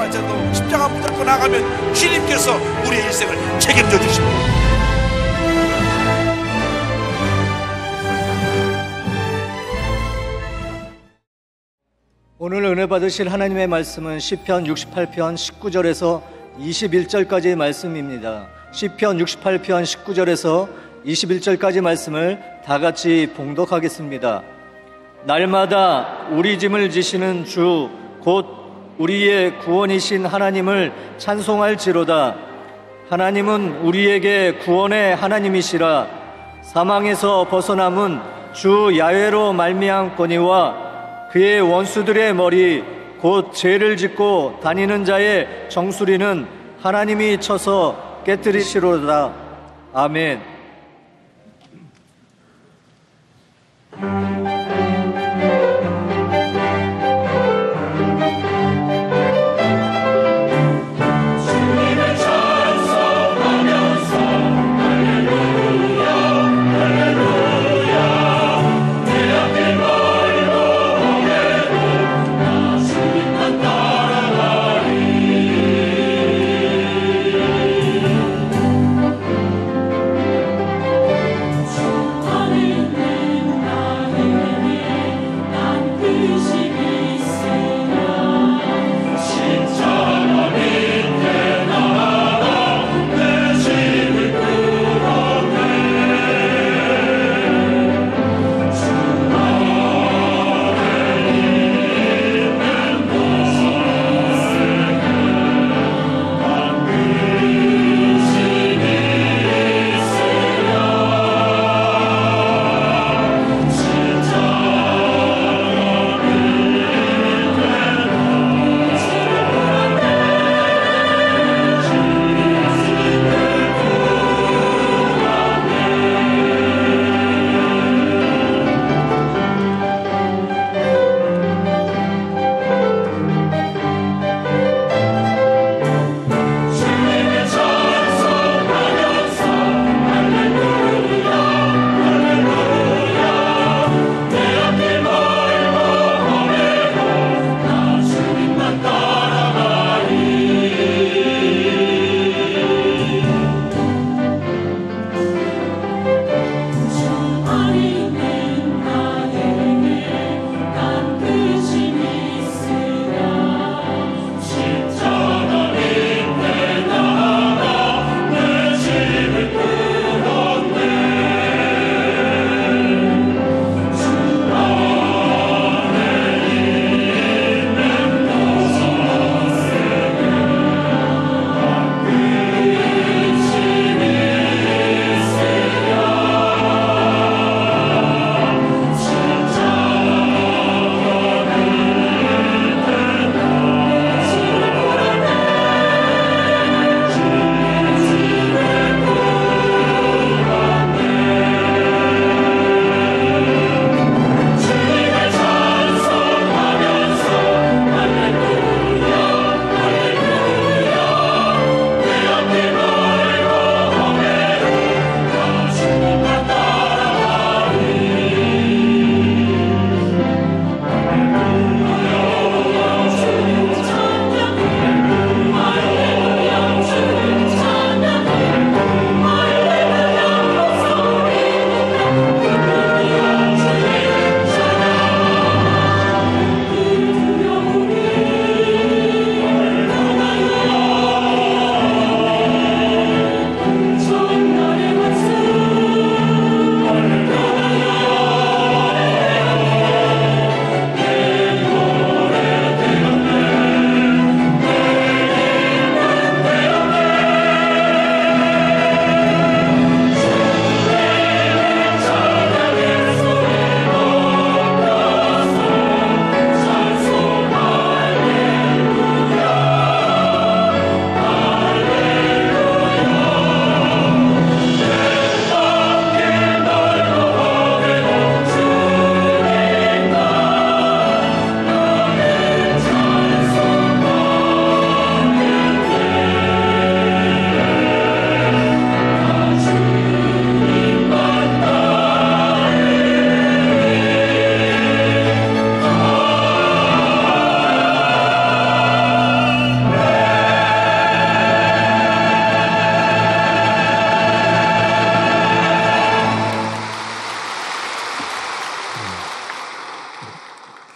있다고 할지라도 십자가 붙들고 나가면 주님께서 우리의 일생을 책임져 주십니다. 오늘 은혜 받으실 하나님의 말씀은 시편 68편 19절에서 21절까지의 말씀입니다. 시편 68편 19절에서 21절까지 말씀을 다 같이 봉독하겠습니다. 날마다 우리 짐을 지시는 주 곧 우리의 구원이신 하나님을 찬송할지로다. 하나님은 우리에게 구원의 하나님이시라. 사망에서 벗어남은 주 야훼로 말미암거니와 그의 원수들의 머리 곧 죄를 짓고 다니는 자의 정수리는 하나님이 쳐서 깨뜨리시로다. 아멘.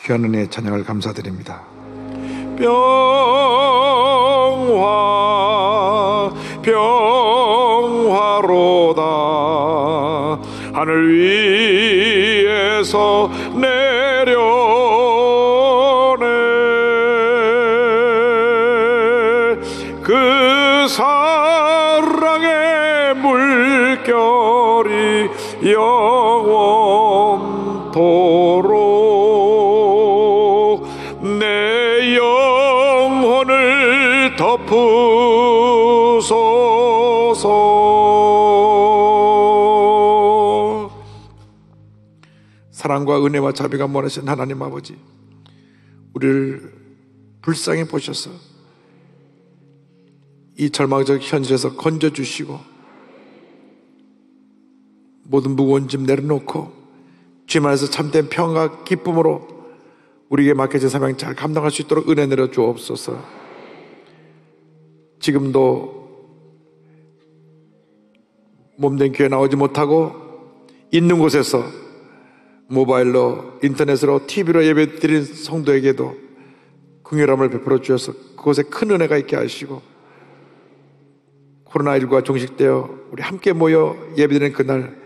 귀한 은혜의 찬양을 감사드립니다. 평화로다 하늘 위에서 내려오네. 그 사랑의 물결이 영원토록 내 영혼을 덮으소서. 사랑과 은혜와 자비가 많으신 하나님 아버지, 우리를 불쌍히 보셔서 이 절망적 현실에서 건져주시고 모든 무거운 짐 내려놓고 주님 안에서 참된 평안과 기쁨으로 우리에게 맡겨진 사명 잘 감당할 수 있도록 은혜 내려 주옵소서. 지금도 몸된 교회 나오지 못하고 있는 곳에서 모바일로, 인터넷으로, TV로 예배 드린 성도에게도 긍휼함을 베풀어 주셔서 그곳에 큰 은혜가 있게 하시고, 코로나19가 종식되어 우리 함께 모여 예배드리는 그날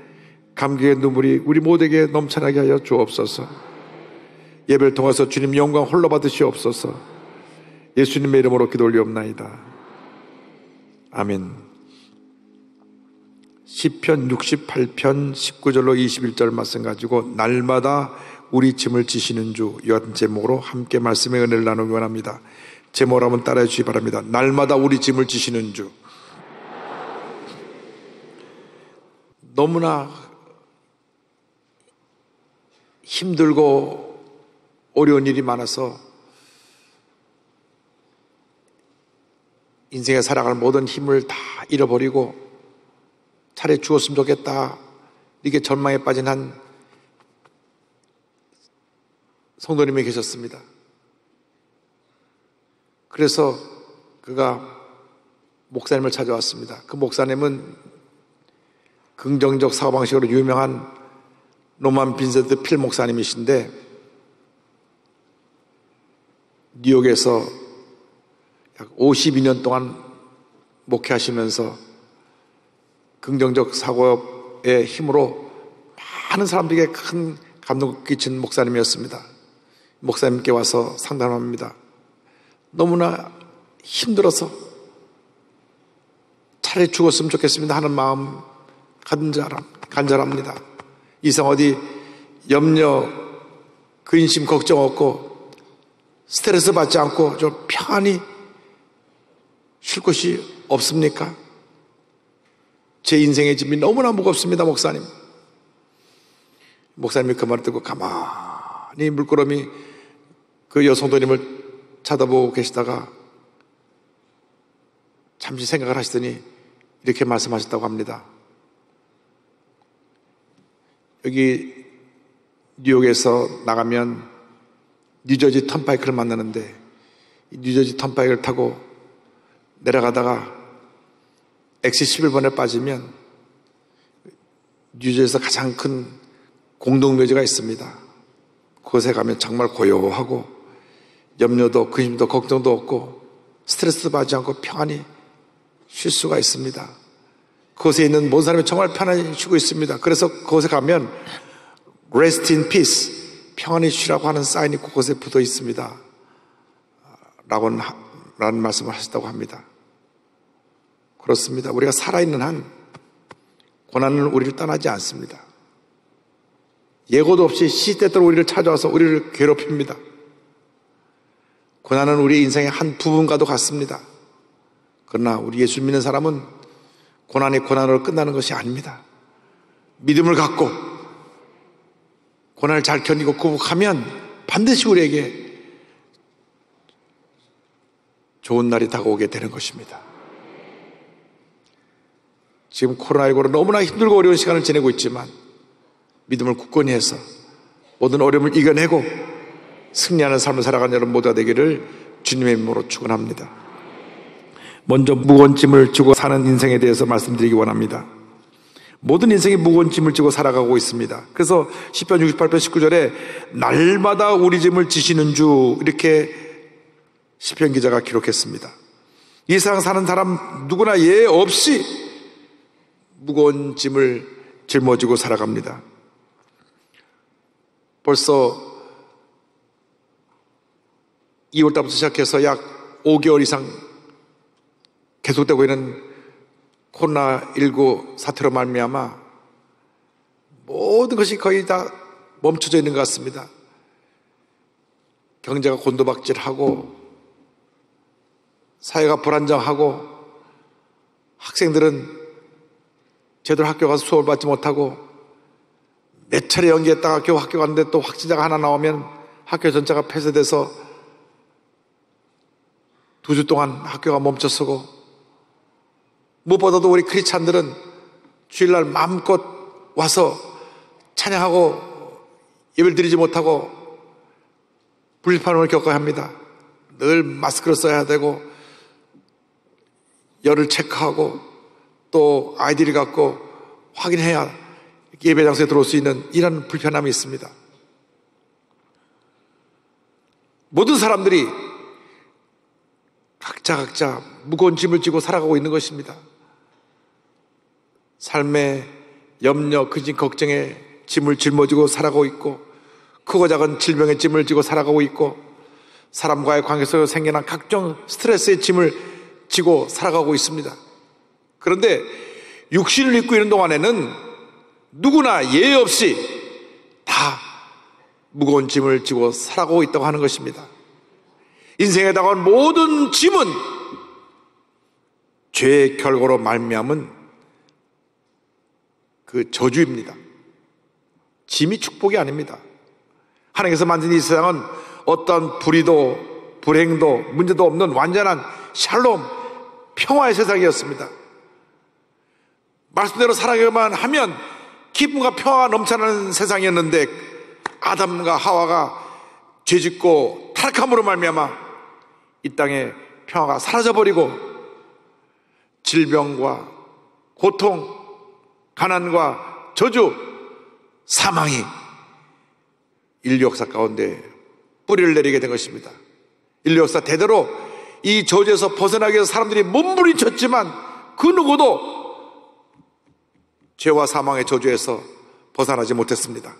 감격의 눈물이 우리 모두에게 넘쳐나게 하여 주옵소서. 예배를 통해서 주님 영광 홀로 받으시옵소서. 예수님의 이름으로 기도 올리옵나이다. 아멘. 시편 68편 19절로 21절 말씀 가지고 날마다 우리 짐을 지시는 주, 이 같은 제목으로 함께 말씀의 은혜를 나누기 원합니다. 제목을 한번 따라해 주시기 바랍니다. 날마다 우리 짐을 지시는 주. 너무나 힘들고 어려운 일이 많아서 인생에 살아갈 모든 힘을 다 잃어버리고 차라리 죽었으면 좋겠다, 이게 절망에 빠진 한 성도님이 계셨습니다. 그래서 그가 목사님을 찾아왔습니다. 그 목사님은 긍정적 사고방식으로 유명한 노만 빈센트 필 목사님이신데, 뉴욕에서 약 52년 동안 목회하시면서 긍정적 사고의 힘으로 많은 사람들에게 큰 감동을 끼친 목사님이었습니다. 목사님께 와서 상담합니다. 너무나 힘들어서 차라리 죽었으면 좋겠습니다 하는 마음 간절합니다. 이상 어디 염려, 근심, 걱정 없고 스트레스 받지 않고 좀 편안히 쉴 곳이 없습니까? 제 인생의 짐이 너무나 무겁습니다, 목사님. 목사님이 그 말을 듣고 가만히 물끄러미 그 여성도님을 쳐다보고 계시다가 잠시 생각을 하시더니 이렇게 말씀하셨다고 합니다. 여기 뉴욕에서 나가면 뉴저지 턴파이크를 만나는데, 이 뉴저지 턴파이크를 타고 내려가다가 엑시 11번에 빠지면 뉴저지에서 가장 큰 공동묘지가 있습니다. 그곳에 가면 정말 고요하고 염려도 근심도 걱정도 없고 스트레스도 받지 않고 평안히 쉴 수가 있습니다. 그곳에 있는 모든 사람이 정말 편안히 쉬고 있습니다. 그래서 그곳에 가면 Rest in peace, 평안히 쉬라고 하는 사인이 그곳에 붙어 있습니다 라는 말씀을 하셨다고 합니다. 그렇습니다. 우리가 살아있는 한 고난은 우리를 떠나지 않습니다. 예고도 없이 시때때로 우리를 찾아와서 우리를 괴롭힙니다. 고난은 우리 인생의 한 부분과도 같습니다. 그러나 우리 예수 믿는 사람은 고난이 고난으로 끝나는 것이 아닙니다. 믿음을 갖고 고난을 잘 견디고 극복하면 반드시 우리에게 좋은 날이 다가오게 되는 것입니다. 지금 코로나19로 너무나 힘들고 어려운 시간을 지내고 있지만 믿음을 굳건히 해서 모든 어려움을 이겨내고 승리하는 삶을 살아가는 여러분 모두가 되기를 주님의 이름으로 축원합니다. 먼저 무거운 짐을 지고 사는 인생에 대해서 말씀드리기 원합니다. 모든 인생이 무거운 짐을 지고 살아가고 있습니다. 그래서 시편 68편 19절에 날마다 우리 짐을 지시는 주, 이렇게 시편 기자가 기록했습니다. 이 세상 사는 사람 누구나 예외 없이 무거운 짐을 짊어지고 살아갑니다. 벌써 2월달부터 시작해서 약 5개월 이상 계속되고 있는 코로나19 사태로 말미암아 모든 것이 거의 다 멈춰져 있는 것 같습니다. 경제가 곤두박질하고 사회가 불안정하고 학생들은 제대로 학교 가서 수업을 받지 못하고 몇 차례 연기했다가 겨우 학교 갔는데 또 확진자가 하나 나오면 학교 전체가 폐쇄돼서 2주 동안 학교가 멈춰서고, 무엇보다도 우리 크리스찬들은 주일날 마음껏 와서 찬양하고 예배를 드리지 못하고 불편함을 겪어야 합니다. 늘 마스크를 써야 되고 열을 체크하고 또 아이디를 갖고 확인해야 예배 장소에 들어올 수 있는 이런 불편함이 있습니다. 모든 사람들이 각자 무거운 짐을 지고 살아가고 있는 것입니다. 삶의 염려, 근심, 걱정에 짐을 짊어지고 살아가고 있고, 크고 작은 질병의 짐을 지고 살아가고 있고, 사람과의 관계 속에서 생겨난 각종 스트레스의 짐을 지고 살아가고 있습니다. 그런데 육신을 입고 있는 동안에는 누구나 예외 없이 다 무거운 짐을 지고 살아가고 있다고 하는 것입니다. 인생에 다가온 모든 짐은 죄의 결과로 말미암은 그 저주입니다. 짐이 축복이 아닙니다. 하나님께서 만든 이 세상은 어떤 불의도 불행도 문제도 없는 완전한 샬롬, 평화의 세상이었습니다. 말씀대로 살아가기만 하면 기쁨과 평화가 넘쳐나는 세상이었는데, 아담과 하와가 죄짓고 타락함으로 말미암아 이 땅에 평화가 사라져버리고 질병과 고통, 가난과 저주, 사망이 인류 역사 가운데 뿌리를 내리게 된 것입니다. 인류 역사 대대로 이 저주에서 벗어나기 위해서 사람들이 몸부림쳤지만 그 누구도 죄와 사망의 저주에서 벗어나지 못했습니다.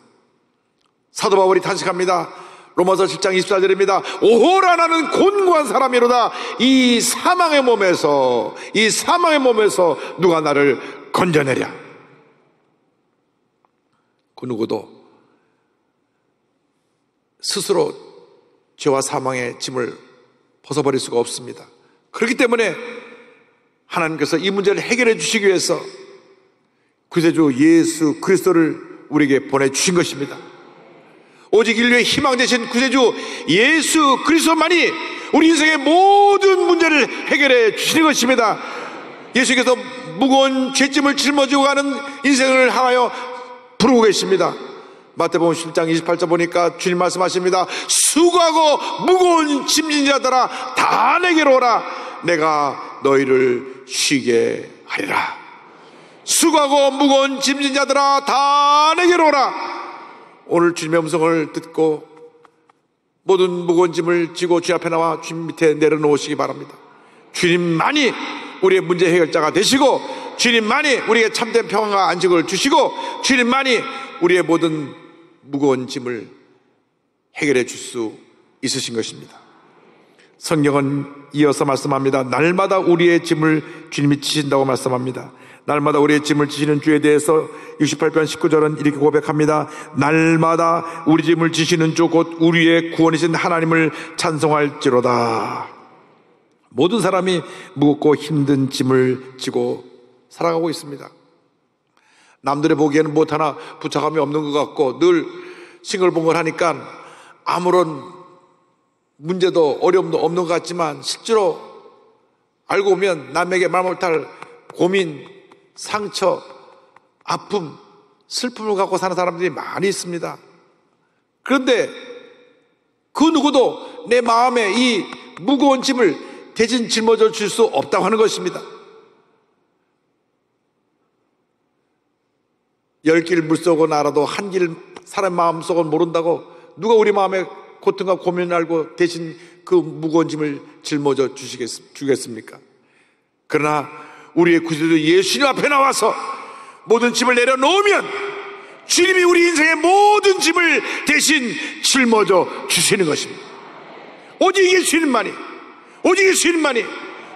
사도 바울이 탄식합니다. 로마서 7장 24절입니다. 오호라, 나는 곤고한 사람이로다. 이 사망의 몸에서 누가 나를 건져내랴. 그 누구도 스스로 죄와 사망의 짐을 벗어버릴 수가 없습니다. 그렇기 때문에 하나님께서 이 문제를 해결해 주시기 위해서 구세주 예수 그리스도를 우리에게 보내주신 것입니다. 오직 인류의 희망 되신 구세주 예수 그리스도만이 우리 인생의 모든 문제를 해결해 주시는 것입니다. 예수께서 무거운 죄짐을 짊어지고 가는 인생을 향하여 부르고 계십니다. 마태복음 10장 28절 보니까 주님 말씀하십니다. 수고하고 무거운 짐진 자들아 다 내게로 오라. 내가 너희를 쉬게 하리라. 수고하고 무거운 짐진 자들아 다 내게로 오라. 오늘 주님의 음성을 듣고 모든 무거운 짐을 지고 주 앞에 나와 주님 밑에 내려놓으시기 바랍니다. 주님만이 우리의 문제 해결자가 되시고, 주님만이 우리에게 참된 평안과 안식을 주시고, 주님만이 우리의 모든 무거운 짐을 해결해 줄 수 있으신 것입니다. 성경은 이어서 말씀합니다. 날마다 우리의 짐을 주님이 지신다고 말씀합니다. 날마다 우리의 짐을 지시는 주에 대해서 68편 19절은 이렇게 고백합니다. 날마다 우리 짐을 지시는 주 곧 우리의 구원이신 하나님을 찬송할지로다. 모든 사람이 무겁고 힘든 짐을 지고 살아가고 있습니다. 남들의 보기에는 무엇 하나 부착함이 없는 것 같고 늘 싱글벙글하니까 아무런 문제도 어려움도 없는 것 같지만, 실제로 알고 보면 남에게 말 못할 고민, 상처, 아픔, 슬픔을 갖고 사는 사람들이 많이 있습니다. 그런데 그 누구도 내 마음에 이 무거운 짐을 대신 짊어져 줄 수 없다고 하는 것입니다. 10길 물속은 알아도 한 길 사람 마음속은 모른다고 누가 우리 마음의 고통과 고민을 알고 대신 그 무거운 짐을 짊어져 주겠습니까? 그러나 우리의 구세주 예수님 앞에 나와서 모든 짐을 내려놓으면 주님이 우리 인생의 모든 짐을 대신 짊어져 주시는 것입니다. 오직 예수님만이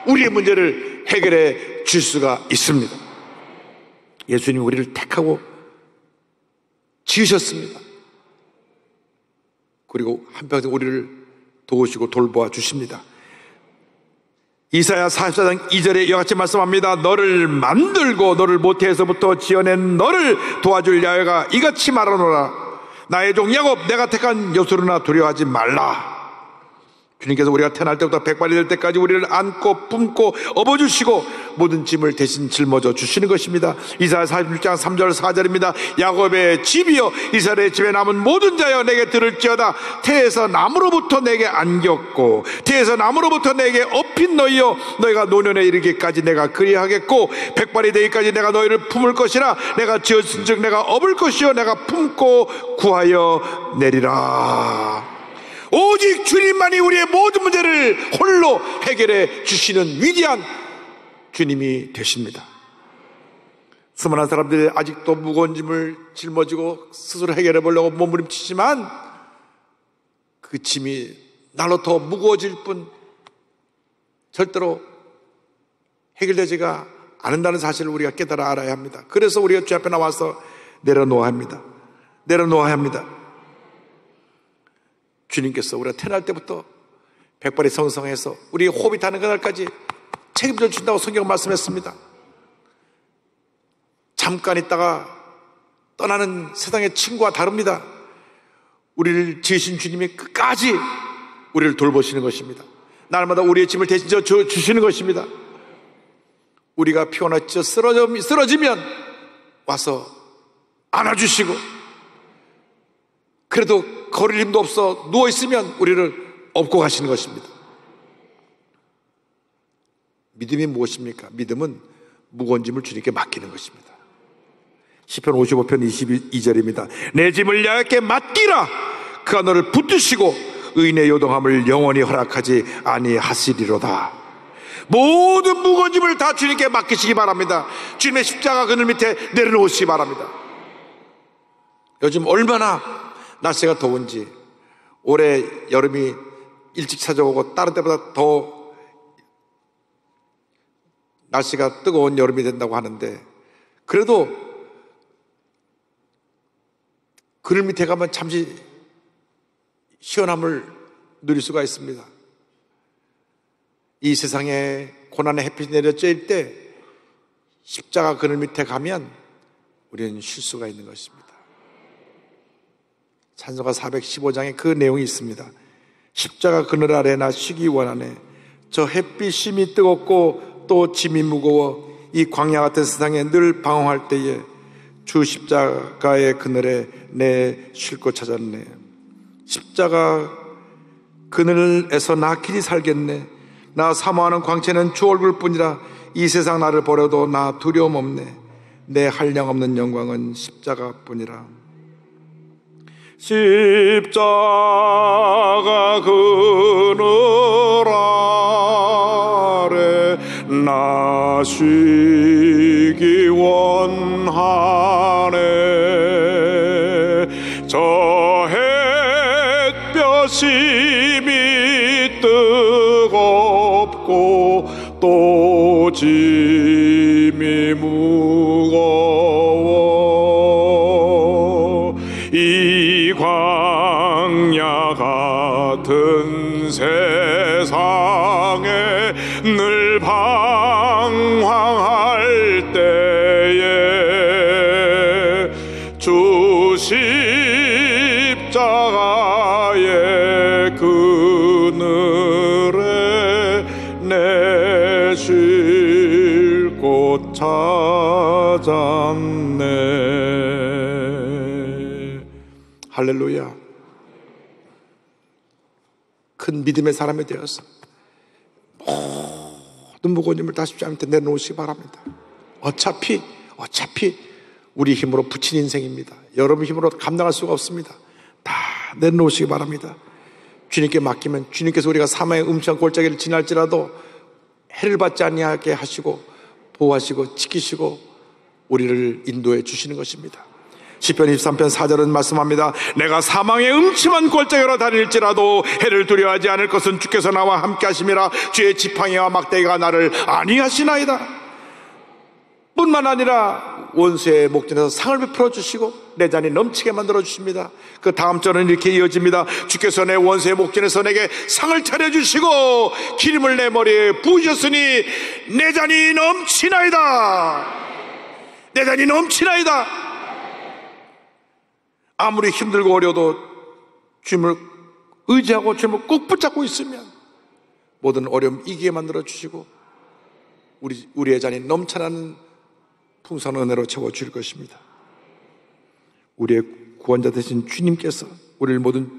우리의 문제를 해결해 줄 수가 있습니다. 예수님이 우리를 택하고 지으셨습니다. 그리고 한평생 우리를 도우시고 돌보아 주십니다. 이사야 44장 2절에 이와 같이 말씀합니다. 너를 만들고 너를 모태에서부터 지어낸 너를 도와줄 야훼가 이같이 말하노라. 나의 종 야곱 내가 택한 여수르나 두려워하지 말라. 주님께서 우리가 태어날 때부터 백발이 될 때까지 우리를 안고 품고 업어주시고 모든 짐을 대신 짊어져 주시는 것입니다. 이사야 46장 3절 4절입니다. 야곱의 집이여 이스라엘의 집에 남은 모든 자여 내게 들을지어다. 태에서 나무로부터 내게 안겼고 태에서 나무로부터 내게 업힌 너희여 너희가 노년에 이르기까지 내가 그리하겠고 백발이 되기까지 내가 너희를 품을 것이라. 내가 지었은즉 내가 업을 것이요 내가 품고 구하여 내리라. 오직 주님만이 우리의 모든 문제를 홀로 해결해 주시는 위대한 주님이 되십니다. 수많은 사람들이 아직도 무거운 짐을 짊어지고 스스로 해결해 보려고 몸부림치지만 그 짐이 날로 더 무거워질 뿐 절대로 해결되지가 않는다는 사실을 우리가 깨달아 알아야 합니다. 그래서 우리가 주 앞에 나와서 내려놓아야 합니다. 주님께서 우리가 태어날 때부터 백발이 성성해서 우리의 호흡이 닿는 그날까지 책임져 준다고 성경 말씀했습니다. 잠깐 있다가 떠나는 세상의 친구와 다릅니다. 우리를 지으신 주님이 끝까지 우리를 돌보시는 것입니다. 날마다 우리의 짐을 대신 주시는 것입니다. 우리가 피곤하여 쓰러지면 와서 안아주시고 그래도 걸을 힘도 없어 누워있으면 우리를 업고 가시는 것입니다. 믿음이 무엇입니까? 믿음은 무거운 짐을 주님께 맡기는 것입니다. 시편 55편 22절입니다. 내 짐을 야훼께 맡기라. 그가 너를 붙드시고 의인의 요동함을 영원히 허락하지 아니하시리로다. 모든 무거운 짐을 다 주님께 맡기시기 바랍니다. 주님의 십자가 그늘 밑에 내려놓으시기 바랍니다. 요즘 얼마나 날씨가 더운지 올해 여름이 일찍 찾아오고 다른 때보다 더 날씨가 뜨거운 여름이 된다고 하는데 그래도 그늘 밑에 가면 잠시 시원함을 누릴 수가 있습니다. 이 세상에 고난의 햇빛이 내려 쬐일 때 십자가 그늘 밑에 가면 우리는 쉴 수가 있는 것입니다. 찬송가 415장에 그 내용이 있습니다. 십자가 그늘 아래 나 쉬기 원하네. 저 햇빛 심이 뜨겁고 또 짐이 무거워 이 광야 같은 세상에 늘 방황할 때에 주 십자가의 그늘에 내 쉴 곳 찾았네. 십자가 그늘에서 나 길이 살겠네. 나 사모하는 광채는 주 얼굴뿐이라 이 세상 나를 버려도 나 두려움 없네. 내 한량없는 영광은 십자가뿐이라. 십자가 그늘 아래 나 쉬기 원하네. 저 햇볕 심이 뜨겁고 또 짐이 무거워 이 광야 같은 세상에 늘 방황할 때에 주 십자가의 그늘에 내 쉴 곳 찾았네. 할렐루야. 큰 믿음의 사람이 되어서 모든 무거운 짐을 다 십자가 밑에 내놓으시기 바랍니다. 어차피 우리 힘으로 붙인 인생입니다. 여러분 힘으로 감당할 수가 없습니다. 다 내놓으시기 바랍니다. 주님께 맡기면 주님께서 우리가 사망의 음침한 골짜기를 지날지라도 해를 받지 아니하게 하시고 보호하시고 지키시고 우리를 인도해 주시는 것입니다. 시편 23편 4절은 말씀합니다. 내가 사망의 음침한 골짜기로 다닐지라도 해를 두려워하지 않을 것은 주께서 나와 함께 하심이라. 주의 지팡이와 막대기가 나를 안위하시나이다. 뿐만 아니라 원수의 목전에서 상을 베풀어 주시고 내 잔이 넘치게 만들어 주십니다. 그 다음 절은 이렇게 이어집니다. 주께서 내 원수의 목전에서 내게 상을 차려주시고 기름을 내 머리에 부으셨으니 내 잔이 넘치나이다. 내 잔이 넘치나이다. 아무리 힘들고 어려도 주님을 의지하고 주님을 꼭 붙잡고 있으면 모든 어려움 이기게 만들어 주시고 우리의 잔이 넘쳐나는 풍성한 은혜로 채워줄 것입니다. 우리의 구원자 되신 주님께서 우리를 모든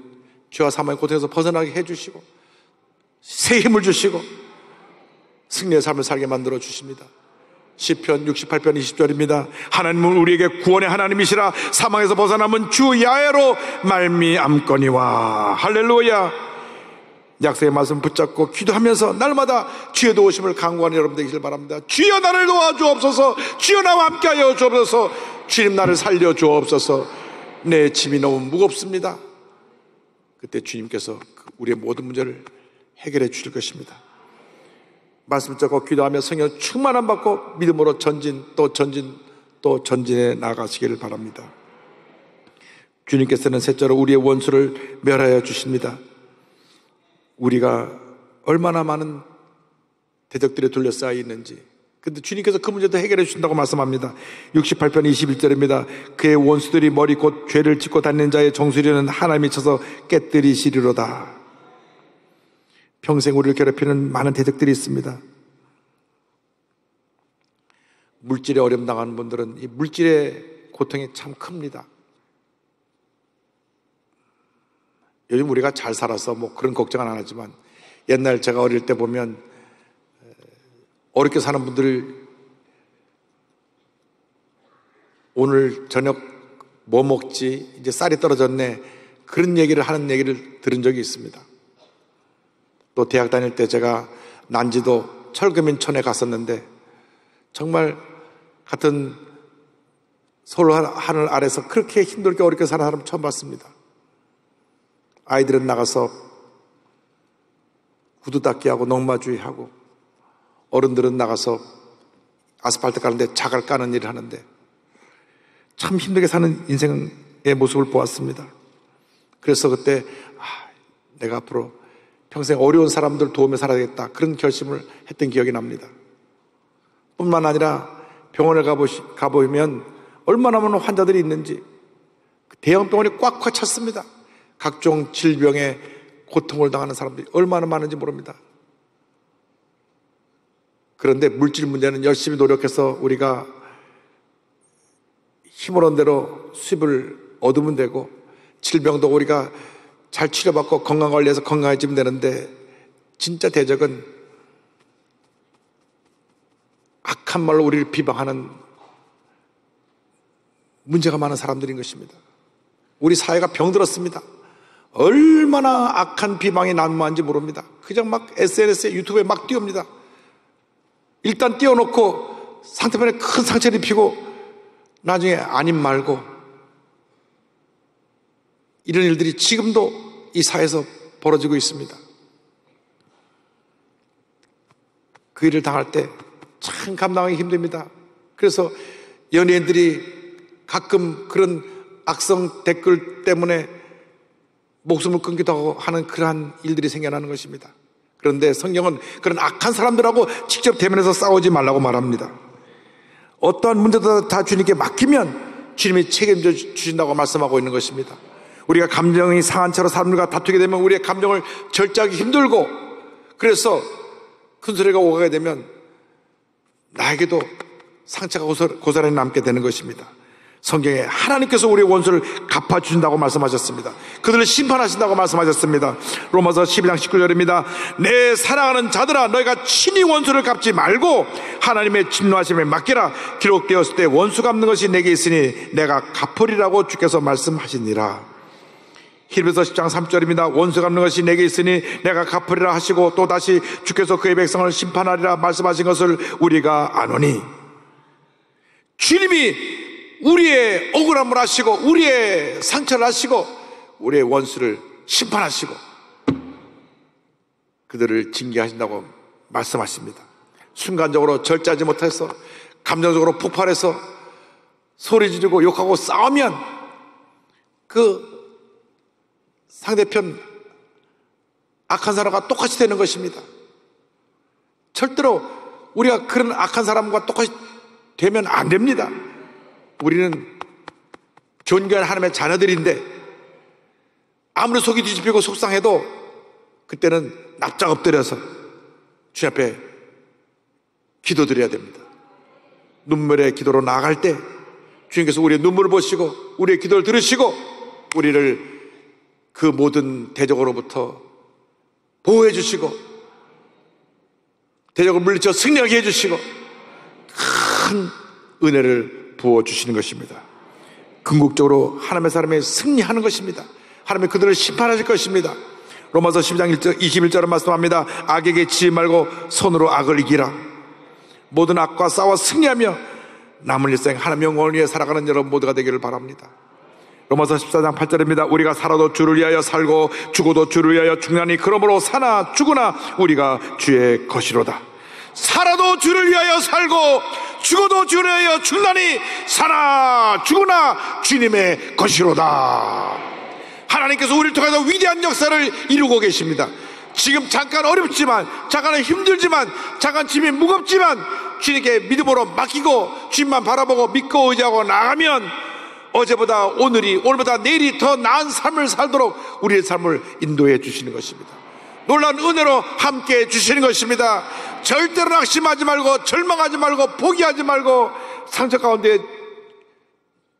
죄와 사망의 고통에서 벗어나게 해주시고 새 힘을 주시고 승리의 삶을 살게 만들어 주십니다. 시편 68편 20절입니다. 하나님은 우리에게 구원의 하나님이시라. 사망에서 벗어남은 주 야훼로 말미암거니와. 할렐루야. 약속의 말씀 붙잡고 기도하면서 날마다 주의 도우심을 간구하는 여러분 되시길 바랍니다. 주여 나를 도와주옵소서. 주여 나와 함께하여 주옵소서. 주님 나를 살려 주옵소서. 내 짐이 너무 무겁습니다. 그때 주님께서 우리의 모든 문제를 해결해 주실 것입니다. 말씀 붙잡고 기도하며 성령 충만함 받고 믿음으로 전진 또 전진해 나가시기를 바랍니다. 주님께서는 셋째로 우리의 원수를 멸하여 주십니다. 우리가 얼마나 많은 대적들에 둘러싸여 있는지, 근데 주님께서 그 문제도 해결해 주신다고 말씀합니다. 68편 21절입니다. 그의 원수들이 머리 곧 죄를 짓고 다니는 자의 정수리는 하나님이 쳐서 깨뜨리시리로다. 평생 우리를 괴롭히는 많은 대적들이 있습니다. 물질에 어려움 당하는 분들은 이 물질의 고통이 참 큽니다. 요즘 우리가 잘 살아서 뭐 그런 걱정은 안 하지만 옛날 제가 어릴 때 보면 어렵게 사는 분들 오늘 저녁 뭐 먹지? 이제 쌀이 떨어졌네. 그런 얘기를 하는 얘기를 들은 적이 있습니다. 또 대학 다닐 때 제가 난지도 철거민촌에 갔었는데 정말 같은 서울 하늘 아래서 그렇게 힘들게 어렵게 사는 사람 처음 봤습니다. 아이들은 나가서 구두 닦기 하고 농마주의 하고 어른들은 나가서 아스팔트 까는데 자갈 까는 일을 하는데 참 힘들게 사는 인생의 모습을 보았습니다. 그래서 그때 내가 앞으로 평생 어려운 사람들 도우며 살아야겠다, 그런 결심을 했던 기억이 납니다. 뿐만 아니라 병원을 가보면 얼마나 많은 환자들이 있는지 대형 병원이 꽉꽉 찼습니다. 각종 질병에 고통을 당하는 사람들이 얼마나 많은지 모릅니다. 그런데 물질 문제는 열심히 노력해서 우리가 힘을 얻은 대로 수입을 얻으면 되고, 질병도 우리가 잘 치료받고 건강관리해서 건강해지면 되는데, 진짜 대적은 악한 말로 우리를 비방하는 문제가 많은 사람들인 것입니다. 우리 사회가 병들었습니다. 얼마나 악한 비방이 난무한지 모릅니다. 그냥 막 SNS에 유튜브에 막 띄웁니다. 일단 띄워놓고 상대편에 큰 상처를 입히고 나중에 아님 말고, 이런 일들이 지금도 이 사회에서 벌어지고 있습니다. 그 일을 당할 때 참 감당하기 힘듭니다. 그래서 연예인들이 가끔 그런 악성 댓글 때문에 목숨을 끊기도 하고 하는 그러한 일들이 생겨나는 것입니다. 그런데 성경은 그런 악한 사람들하고 직접 대면해서 싸우지 말라고 말합니다. 어떠한 문제도 다 주님께 맡기면 주님이 책임져 주신다고 말씀하고 있는 것입니다. 우리가 감정이 상한 채로 사람들과 다투게 되면 우리의 감정을 절제하기 힘들고, 그래서 큰 소리가 오가게 되면 나에게도 상처가 고스란히 남게 되는 것입니다. 성경에 하나님께서 우리의 원수를 갚아주신다고 말씀하셨습니다. 그들을 심판하신다고 말씀하셨습니다. 로마서 12장 19절입니다. 내 사랑하는 자들아, 너희가 친히 원수를 갚지 말고 하나님의 진노하심에 맡기라. 기록되었을 때 원수 갚는 것이 내게 있으니 내가 갚으리라고 주께서 말씀하시니라. 히브리서 10장 3절입니다. 원수 갚는 것이 내게 있으니 내가 갚으리라 하시고 또 다시 주께서 그의 백성을 심판하리라 말씀하신 것을 우리가 아노니, 주님이 우리의 억울함을 아시고 우리의 상처를 아시고 우리의 원수를 심판하시고 그들을 징계하신다고 말씀하십니다. 순간적으로 절제하지 못해서 감정적으로 폭발해서 소리 지르고 욕하고 싸우면 그 상대편 악한 사람과 똑같이 되는 것입니다. 절대로 우리가 그런 악한 사람과 똑같이 되면 안 됩니다. 우리는 존귀한 하나님의 자녀들인데 아무리 속이 뒤집히고 속상해도 그때는 납작 엎드려서 주님 앞에 기도드려야 됩니다. 눈물의 기도로 나아갈 때 주님께서 우리의 눈물을 보시고 우리의 기도를 들으시고 우리를 그 모든 대적으로부터 보호해 주시고 대적을 물리쳐 승리하게 해주시고 큰 은혜를 부어주시는 것입니다. 궁극적으로 하나님의 사람이 승리하는 것입니다. 하나님이 그들을 심판하실 것입니다. 로마서 12장 21절은 말씀합니다. 악에게 지지 말고 손으로 악을 이기라. 모든 악과 싸워 승리하며 남은 일생 하나님의 영광을 위해 살아가는 여러분 모두가 되기를 바랍니다. 로마서 14장 8절입니다. 우리가 살아도 주를 위하여 살고 죽어도 주를 위하여 죽나니 그러므로 사나 죽으나 우리가 주의 것이로다. 살아도 주를 위하여 살고 죽어도 주를 위하여 죽나니 사나 죽으나 주님의 것이로다. 하나님께서 우리를 통해서 위대한 역사를 이루고 계십니다. 지금 잠깐 어렵지만, 잠깐 힘들지만, 잠깐 짐이 무겁지만 주님께 믿음으로 맡기고 주님만 바라보고 믿고 의지하고 나가면 어제보다 오늘보다 내일이 더 나은 삶을 살도록 우리의 삶을 인도해 주시는 것입니다. 놀라운 은혜로 함께 해 주시는 것입니다. 절대로 낙심하지 말고 절망하지 말고 포기하지 말고 상처 가운데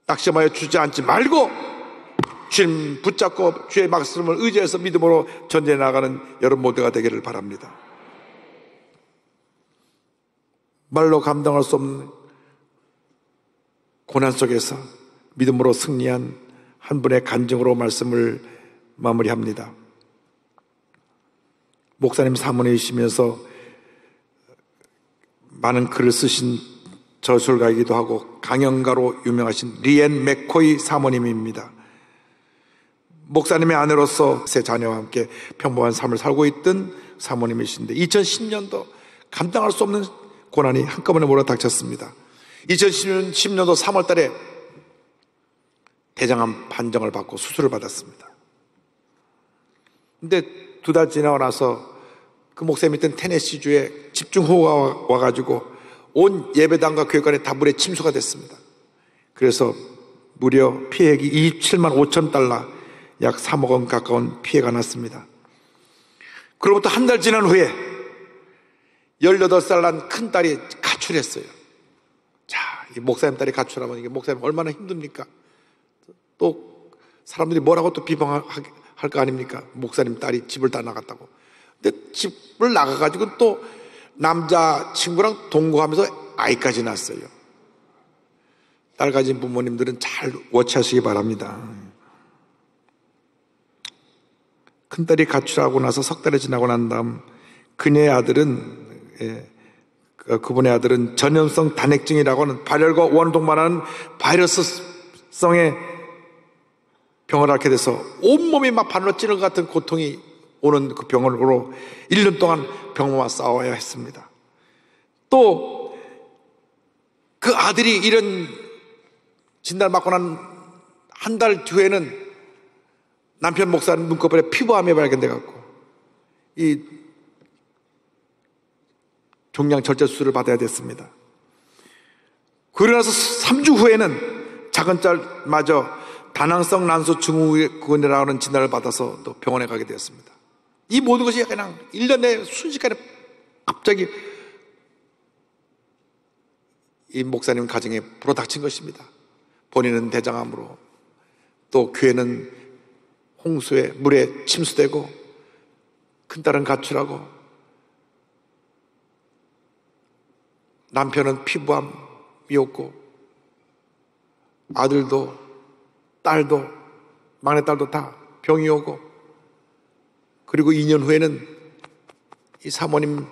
낙심하여 주저앉지 말고 주님 붙잡고 주의 말씀을 의지해서 믿음으로 전진해 나가는 여러분 모두가 되기를 바랍니다. 말로 감당할 수 없는 고난 속에서 믿음으로 승리한 한 분의 간증으로 말씀을 마무리합니다. 목사님 사모님이시면서 많은 글을 쓰신 저술가이기도 하고 강연가로 유명하신 리앤 맥코이 사모님입니다. 목사님의 아내로서 세 자녀와 함께 평범한 삶을 살고 있던 사모님이신데 2010년도 감당할 수 없는 고난이 한꺼번에 몰아닥쳤습니다. 2010년도 3월 달에 대장암 판정을 받고 수술을 받았습니다. 근데 2달 지나고 나서 그 목사님이 있던 테네시주에 집중호우가 와가지고 온 예배당과 교회관에 다 물에 침수가 됐습니다. 그래서 무려 피해액이 27만 5천 달러, 약 3억 원 가까운 피해가 났습니다. 그로부터 한 달 지난 후에 18살 난 큰딸이 가출했어요. 자, 이 목사님 딸이 가출하면 이게 목사님 얼마나 힘듭니까? 또 사람들이 뭐라고 또 비방할 거 아닙니까? 목사님 딸이 집을 다 나갔다고. 근데 집을 나가가지고 또 남자 친구랑 동거하면서 아이까지 낳았어요. 딸 가진 부모님들은 잘 워치하시기 바랍니다. 큰딸이 가출하고 나서 석 달이 지나고 난 다음 그분의 아들은 전염성 단핵증이라고 하는 발열과 원동반하는 바이러스성의 병을 앓게 돼서 온몸이 막 바늘로 찌는 것 같은 고통이 오는 그 병으로 1년 동안 병과 싸워야 했습니다. 또 그 아들이 이런 진단을 받고 난 한 달 뒤에는 남편 목사님 눈꺼풀에 피부암이 발견돼 갖고 이 종양 절제 수술을 받아야 됐습니다. 그러고 나서 3주 후에는 작은 딸마저 다낭성 난소 증후군이라고 하는 진단을 받아서 또 병원에 가게 되었습니다. 이 모든 것이 그냥 1년 내에 순식간에 갑자기 이 목사님 가정에 불어닥친 것입니다. 본인은 대장암으로, 또 교회는 홍수에 물에 침수되고 큰딸은 가출하고 남편은 피부암이었고 아들도 딸도 막내딸도 다 병이 오고, 그리고 2년 후에는 이 사모님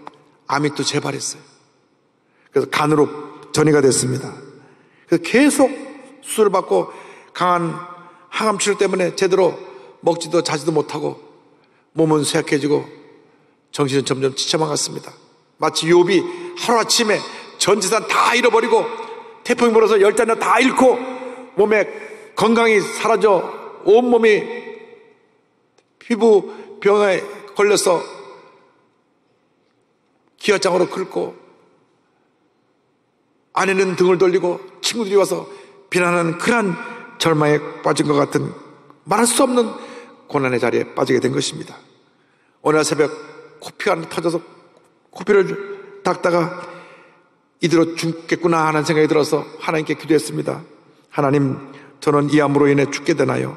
암이 또 재발했어요. 그래서 간으로 전이가 됐습니다. 그래서 계속 수술을 받고 강한 항암 치료 때문에 제대로 먹지도 자지도 못하고 몸은 쇠약해지고 정신은 점점 지쳐만 갔습니다. 마치 욥이 하루아침에 전 재산 다 잃어버리고 태풍이 불어서 10자녀 다 잃고 몸에 건강이 사라져 온몸이 피부병에 걸려서 기아장으로 긁고 아내는 등을 돌리고 친구들이 와서 비난하는 그런 절망에 빠진 것 같은 말할 수 없는 고난의 자리에 빠지게 된 것입니다. 어느 날 새벽 코피가 터져서 코피를 닦다가 이대로 죽겠구나 하는 생각이 들어서 하나님께 기도했습니다. 하나님, 저는 이 암으로 인해 죽게 되나요?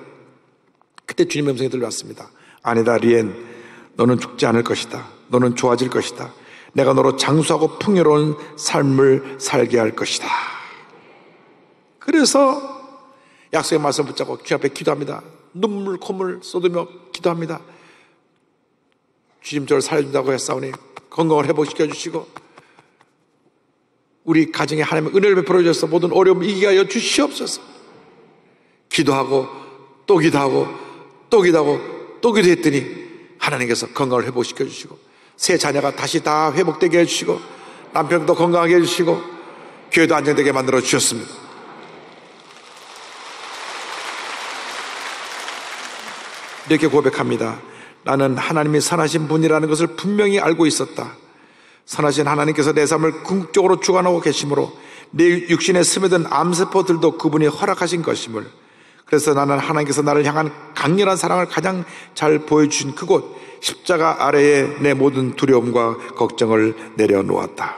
그때 주님의 음성이 들려왔습니다. 아니다, 리엔, 너는 죽지 않을 것이다. 너는 좋아질 것이다. 내가 너로 장수하고 풍요로운 삶을 살게 할 것이다. 그래서 약속의 말씀을 붙잡고 주 앞에 기도합니다. 눈물 콧물 쏟으며 기도합니다. 주님 저를 살려준다고 했사오니 건강을 회복시켜 주시고 우리 가정에 하나님의 은혜를 베풀어 주셔서 모든 어려움을 이기게 하여 주시옵소서. 기도하고 또 기도하고 또 기도하고 또 기도했더니 하나님께서 건강을 회복시켜 주시고 새 자녀가 다시 다 회복되게 해주시고 남편도 건강하게 해주시고 교회도 안정되게 만들어 주셨습니다. 이렇게 고백합니다. 나는 하나님이 선하신 분이라는 것을 분명히 알고 있었다. 선하신 하나님께서 내 삶을 궁극적으로 주관하고 계심으로 내 육신에 스며든 암세포들도 그분이 허락하신 것임을, 그래서 나는 하나님께서 나를 향한 강렬한 사랑을 가장 잘 보여주신 그곳 십자가 아래에 내 모든 두려움과 걱정을 내려놓았다.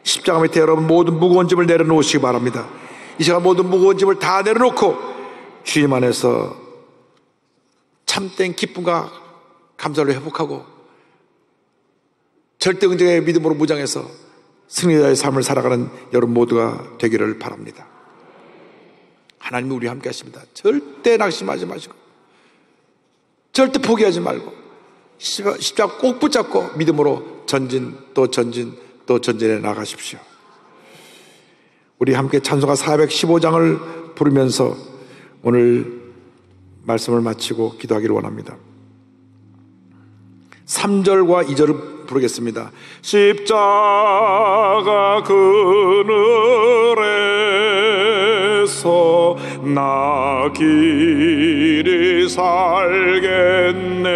십자가 밑에 여러분 모든 무거운 짐을 내려놓으시기 바랍니다. 이 시간 모든 무거운 짐을 다 내려놓고 주님 안에서 참된 기쁨과 감사를 회복하고 절대 긍정의 믿음으로 무장해서 승리자의 삶을 살아가는 여러분 모두가 되기를 바랍니다. 하나님이 우리와 함께 하십니다. 절대 낙심하지 마시고 절대 포기하지 말고 십자가 꼭 붙잡고 믿음으로 전진 또 전진 또 전진해 나가십시오. 우리 함께 찬송가 415장을 부르면서 오늘 말씀을 마치고 기도하기를 원합니다. 3절과 2절을 부르겠습니다. 십자가 그늘에서 나 길이 살겠네.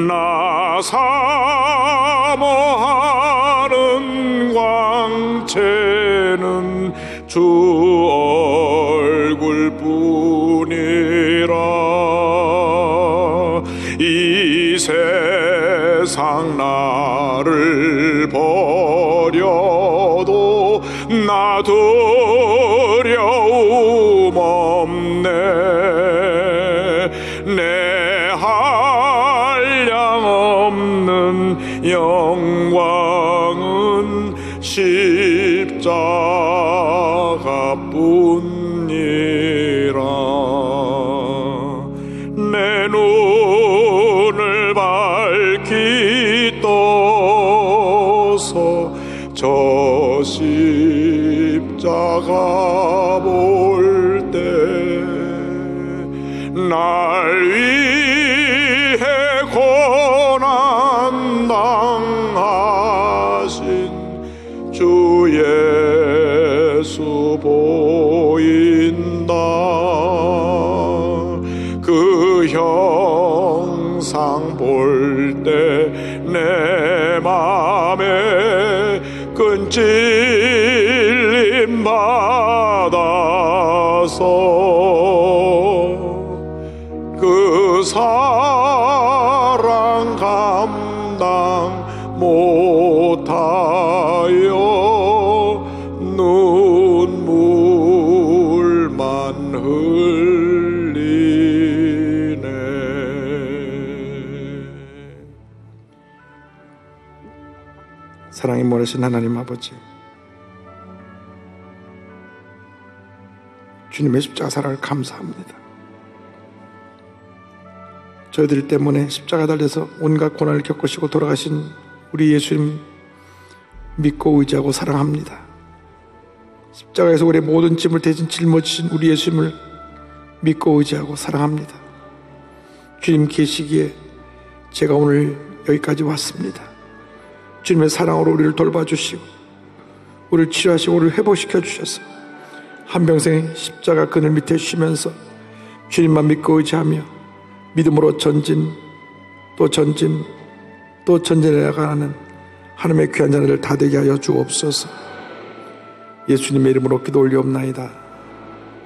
나 사모하는 광채는 주 얼굴뿐이라. 이 세상 나를 버려도 나 두려움 없네. 내 한량 없는 영광은 십자가뿐이라. 내 눈을 밝히 떠서 저 십자가 볼 때 날 위해 고난 당하신 주 예수 보인다. 그 형상 볼 때 내 맘에 큰 찔림 받아서 그 사랑 감당 못하여 눈물 사랑이 모래신 하나님 아버지, 주님의 십자가 사랑을 감사합니다. 저희들 때문에 십자가 달려서 온갖 고난을 겪으시고 돌아가신 우리 예수님 믿고 의지하고 사랑합니다. 십자가에서 우리의 모든 짐을 대신 짊어지신 우리 예수님을 믿고 의지하고 사랑합니다. 주님 계시기에 제가 오늘 여기까지 왔습니다. 주님의 사랑으로 우리를 돌봐주시고 우리를 치료하시고 우리를 회복시켜 주셔서 한평생 십자가 그늘 밑에 쉬면서 주님만 믿고 의지하며 믿음으로 전진 또 전진 또 전진해 나가는 하나님의 귀한 자녀들 다 되게 하여 주옵소서. 예수님의 이름으로 기도 올리옵나이다.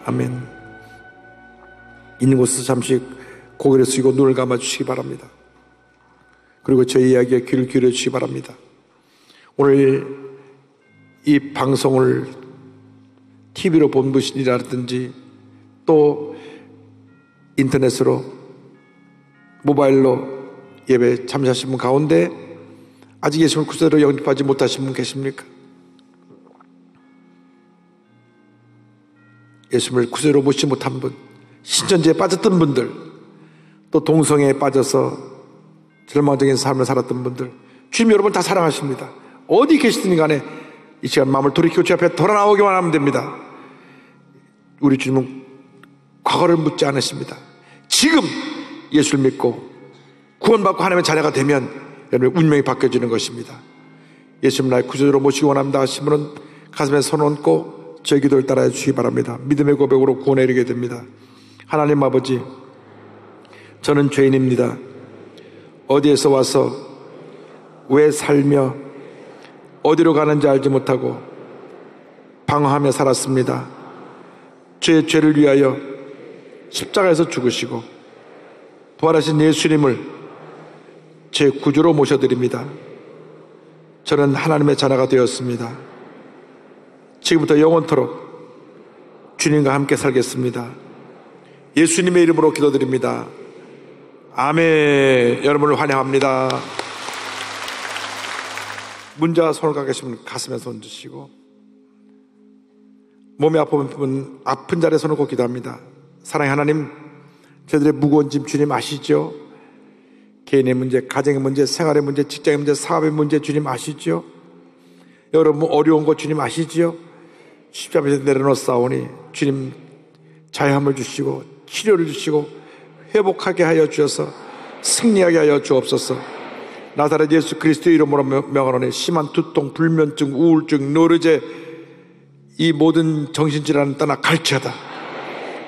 아멘. 있는 곳에서 잠시 고개를 숙이고 눈을 감아주시기 바랍니다. 그리고 저희 이야기에 귀를 기울여 주시기 바랍니다. 오늘 이 방송을 TV로 본 분이라든지 또 인터넷으로 모바일로 예배 참여하신 분 가운데 아직 예수님을 구세주로 영접하지 못하신 분 계십니까? 예수님을 구세주로 모시지 못한 분, 신천지에 빠졌던 분들, 또 동성애에 빠져서 절망적인 삶을 살았던 분들, 주님 여러분 다 사랑하십니다. 어디 계시든 간에 이 시간 마음을 돌이키고 주 앞에 돌아 나오기만 하면 됩니다. 우리 주님은 과거를 묻지 않으십니다. 지금 예수를 믿고 구원받고 하나님의 자녀가 되면 여러분의 운명이 바뀌어지는 것입니다. 예수님 나의 구주로 모시기 원합니다 하신 분은 가슴에 손 얹고 제 기도를 따라해 주시기 바랍니다. 믿음의 고백으로 구원에 이르게 됩니다. 하나님 아버지, 저는 죄인입니다. 어디에서 와서 왜 살며 어디로 가는지 알지 못하고 방황하며 살았습니다. 제 죄를 위하여 십자가에서 죽으시고 부활하신 예수님을 제 구주로 모셔드립니다. 저는 하나님의 자녀가 되었습니다. 지금부터 영원토록 주님과 함께 살겠습니다. 예수님의 이름으로 기도드립니다. 아멘. 여러분을 환영합니다. 문자 손을 가 계시면 가슴에 손 드시고, 몸이 아픈 분 아픈 자리에 손을 꼭 기도합니다. 사랑의 하나님, 저희들의 무거운 짐 주님 아시죠? 개인의 문제, 가정의 문제, 생활의 문제, 직장의 문제, 사업의 문제 주님 아시죠? 여러분 어려운 거 주님 아시죠? 십자가에서 내려놓사오니 주님 자유함을 주시고 치료를 주시고 회복하게 하여 주셔서 승리하게 하여 주옵소서. 나사렛 예수 그리스도의 이름으로 명하노니 심한 두통, 불면증, 우울증, 노르제, 이 모든 정신질환은 떠나 갈지어다.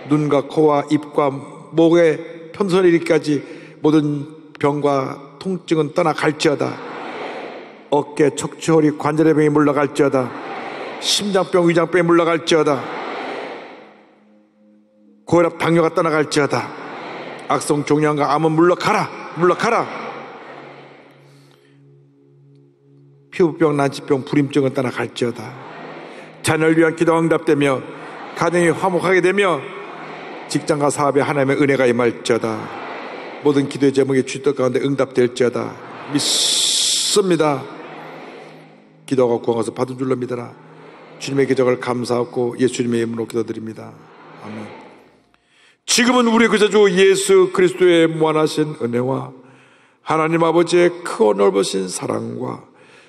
눈과 코와 입과 목의 편손에 이르기까지 모든 병과 통증은 떠나 갈지어다. 어깨, 척추, 허리, 관절의 병이 물러갈지어다. 심장병, 위장병이 물러갈지어다. 고혈압, 당뇨가 떠나갈지어다. 악성 종양과 암은 물러가라. 물러가라. 피부병, 난치병, 불임증은 떠나갈지어다. 자녀를 위한 기도가 응답되며 가정이 화목하게 되며 직장과 사업에 하나님의 은혜가 임할지어다. 모든 기도의 제목이 주뜻 가운데 응답될지어다. 믿습니다. 기도하고 구원하서 받은 줄로 믿어라. 주님의 기적을 감사하고 예수님의 이름으로 기도드립니다. 아멘. 지금은 우리 구세주 예수 그리스도의 무한하신 은혜와 하나님 아버지의 크고 넓으신 사랑과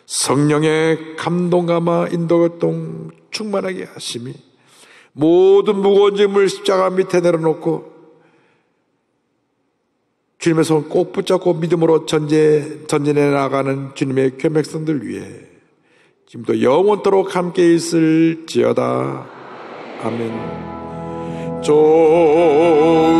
성령의 감동감화 인도교통 충만하게 하심이 모든 무거운 짐을 십자가 밑에 내려놓고 주님의 손 꼭 붙잡고 믿음으로 전진해 나가는 주님의 교백성들 위해 지금도 영원토록 함께 있을지어다. 아멘. 좋으신